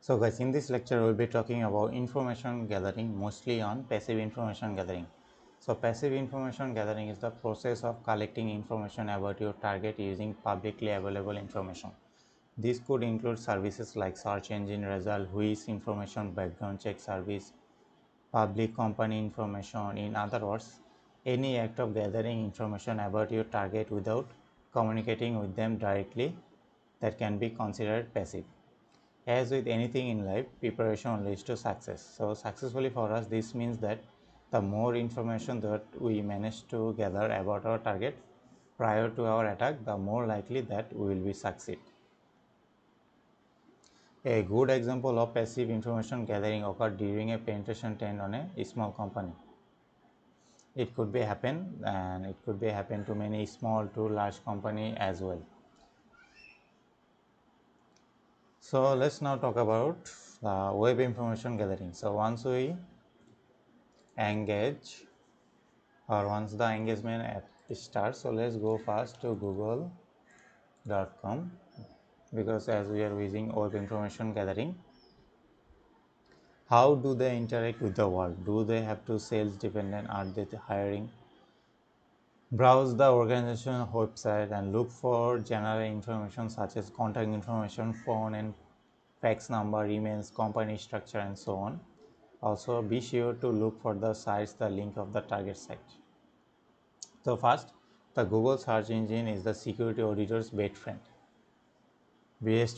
So guys, in this lecture we will be talking about information gathering, mostly on passive information gathering. So passive information gathering is the process of collecting information about your target using publicly available information. This could include services like search engine result, whiz information, background check service, public company information. In other words, any act of gathering information about your target without communicating with them directly that can be considered passive. As with anything in life, preparation leads to success. So successfully for us, this means that the more information that we manage to gather about our target prior to our attack, the more likely that we will be succeed. A good example of passive information gathering occurred during a penetration test on a small company. It could be happen, and it could be happen to many small to large company as well. So let's now talk about web information gathering. So once we engage, or once the engagement starts, so let's go first to google.com, because as we are using web information gathering, how do they interact with the world? Do they have to sales dependent? Are they hiring? Browse the organization website and look for general information such as contact information, phone and fax number, emails, company structure, and so on. Also be sure to look for the sites, the link of the target site. So first, the Google search engine is the security auditor's best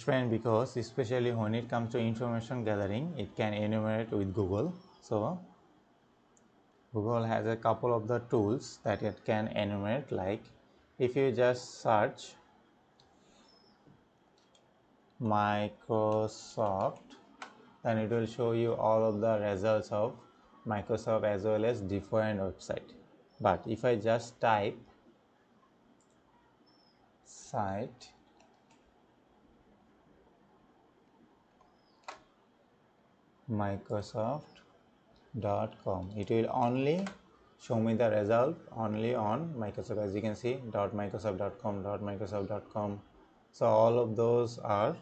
friend because especially when it comes to information gathering, it can enumerate with Google. So Google has a couple of the tools that it can enumerate, like if you just search Microsoft, then it will show you all of the results of Microsoft as well as different website. But if I just type site Microsoft.com, it will only show me the result only on Microsoft. As you can see, .microsoft.com, .microsoft.com. So all of those are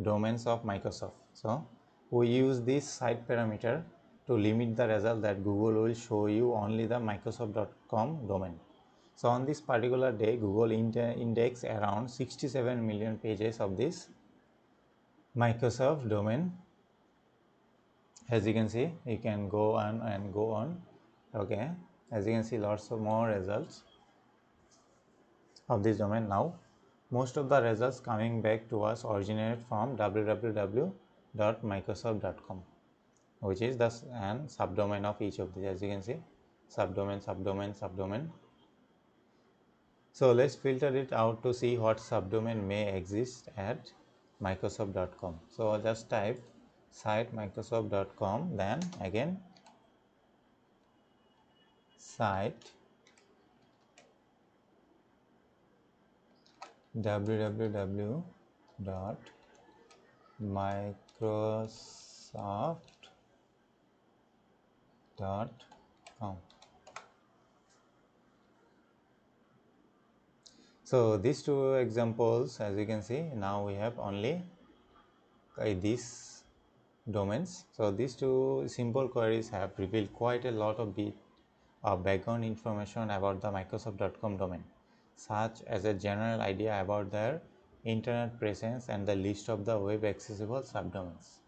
domains of Microsoft. So we use this site parameter to limit the result that Google will show you only the Microsoft.com domain. So on this particular day, Google index around 67 million pages of this Microsoft domain. As you can see, you can go on and go on. Okay, as you can see, lots of more results of this domain. Now most of the results coming back to us originate from www.microsoft.com, which is the and subdomain of each of these. As you can see, subdomain. So let's filter it out to see what subdomain may exist at microsoft.com. So just type site microsoft.com, then again site www.microsoft.com. So these two examples, as you can see, now we have only these domains. So these two simple queries have revealed quite a lot of background information about the Microsoft.com domain, such as a general idea about their internet presence and the list of the web accessible subdomains.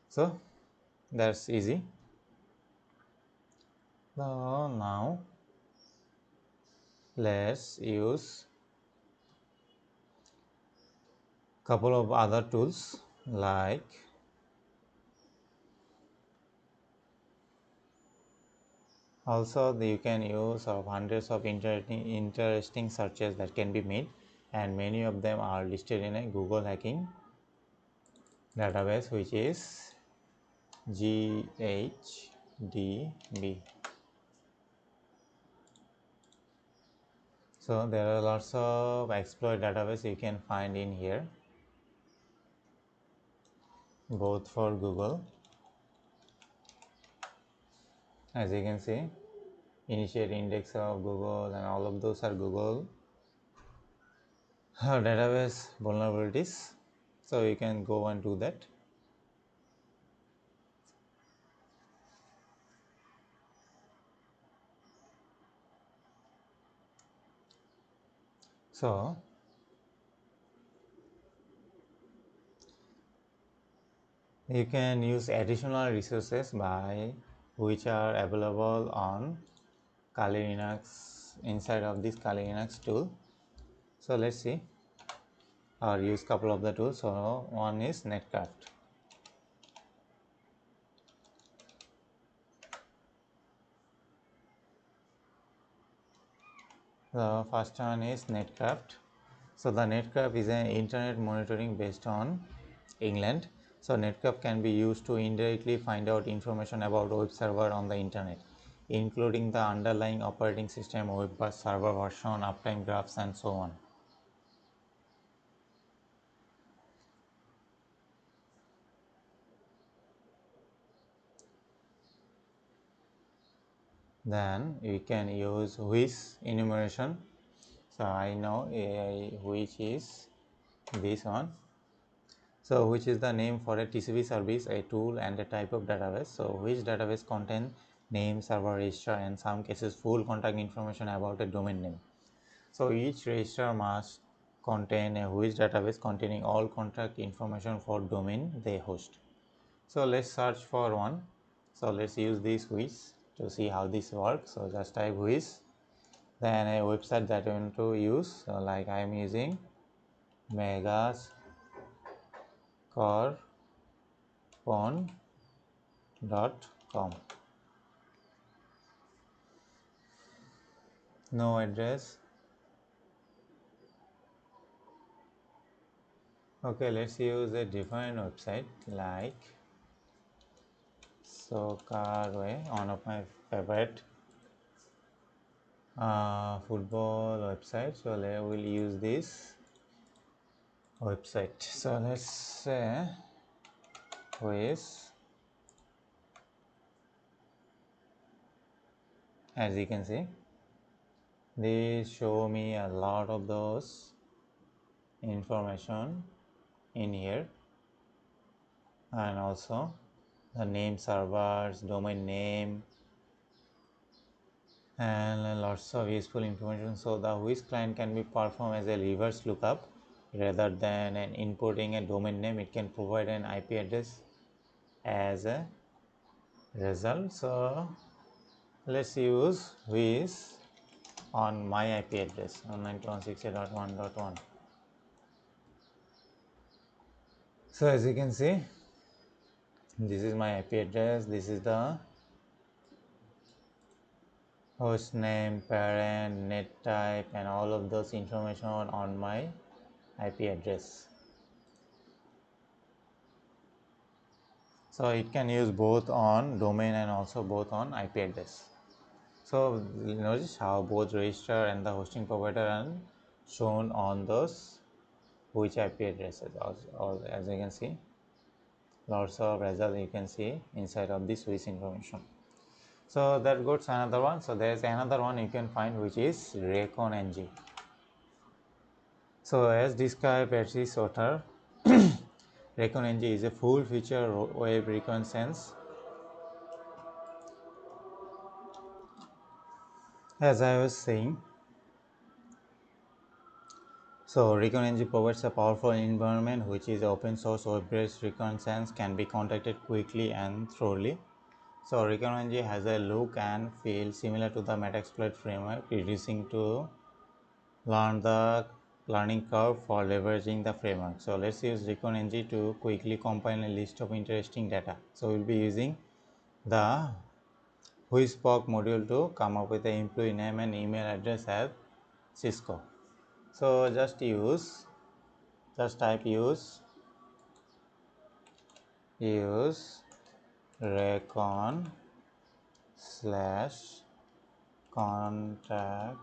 So that's easy. So now let's use couple of other tools, like also you can use of hundreds of interesting searches that can be made, and many of them are listed in a Google hacking database, which is GHDB. So there are lots of exploit database you can find in here, both for Google. As you can see, initiate index of Google, and all of those are Google database vulnerabilities. So you can go and do that. So you can use additional resources by which are available on Kali Linux inside of this Kali Linux tool. So let's see or use couple of the tools. So one is Netcraft. The first one is Netcraft. So the Netcraft is an internet monitoring based on England. So Netcraft can be used to indirectly find out information about web server on the internet, including the underlying operating system, web server version, uptime graphs, and so on. Then we can use which enumeration. So I know which is this one. So which is the name for a TCP service, a tool, and a type of database. So which database contain name, server, register, and some cases full contact information about a domain name. So each register must contain a which database containing all contact information for domain they host. So let's search for one. So let's use this which to see how this works. So just type which, then a website that I want to use. So like I am using megascorpon.com. No address. Okay, let's use a different website like Socarway, one of my favorite football website. So I will use this website. So let's say with, as you can see, they show me a lot of those information in here, and also the name, servers, domain name, and lots of useful information. So the which client can be performed as a reverse lookup rather than an inputting a domain name. It can provide an IP address as a result. So let's use which on my IP address 192.168.1.1. So as you can see, this is my IP address, this is the host name, parent, net type, and all of those information on my IP address. So it can use both on domain and also both on IP address. So notice how both register and the hosting provider are shown on those which IP addresses. Or as you can see, lots of results you can see inside of this switch information. So that goes another one. So there is another one you can find which is ReconNG. So as described by this author, ReconNG is a full feature web reconnaissance. As I was saying, so ReconNG provides a powerful environment which is open source web-based reconnaissance, can be contacted quickly and thoroughly. So ReconNG has a look and feel similar to the Metasploit framework, reducing to learning curve for leveraging the framework. So let's use ReconNG to quickly compile a list of interesting data. So we'll be using the WhoisPoc module to come up with the employee name and email address at Cisco. So just type use recon slash contact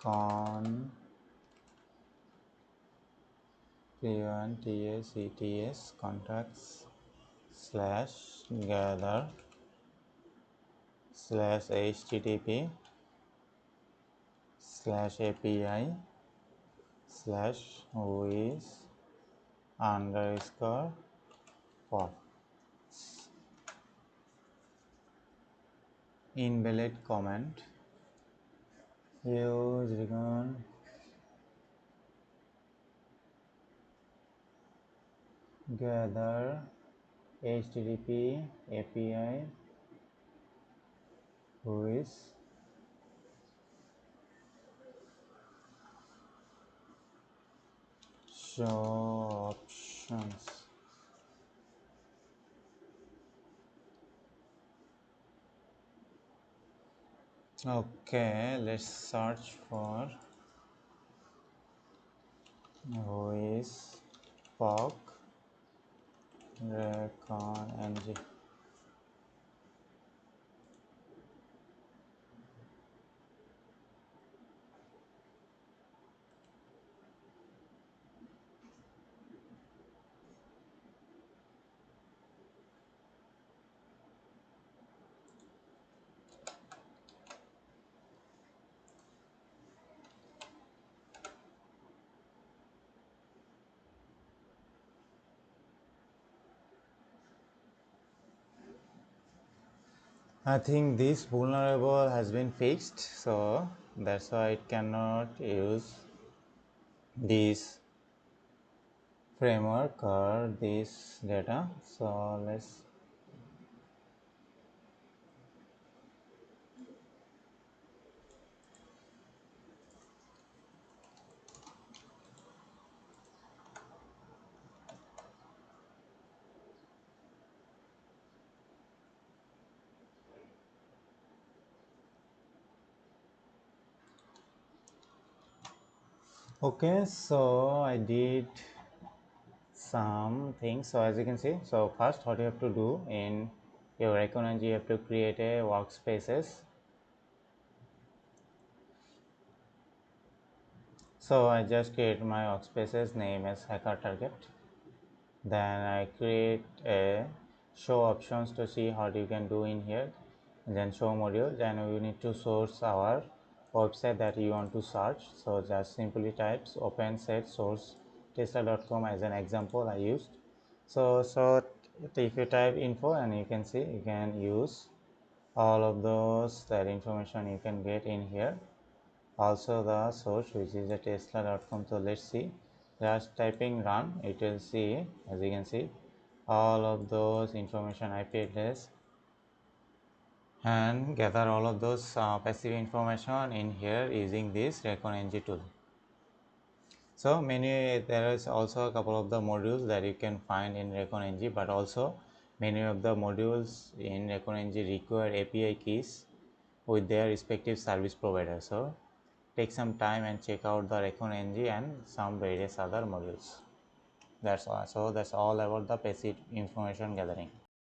con p1tacts contacts slash gather slash http slash api slash with underscore pop invalid comment use recon gather HTTP API with show options. Okay, let's search for who is POC recon ng. I think this vulnerable has been fixed, so that's why it cannot use this framework or this data. So let's okay, so I did some things. So as you can see, so first what you have to do in your Econogy, you have to create a workspaces. So I just create my workspaces name as hacker target. Then I create a show options to see how you can do in here. And then show module. Then we need to source our website that you want to search. So just simply types open set source tesla.com as an example I used. So if you type info, and you can see you can use all of those that information you can get in here. Also the source, which is a tesla.com. So let's see, just typing run, it will see, as you can see, all of those information IP address and gather all of those passive information in here using this recon ng tool. So there is also a couple of the modules that you can find in recon ng, but also many of the modules in recon ng require API keys with their respective service provider. So take some time and check out the recon ng and some various other modules. That's all. So that's all about the passive information gathering.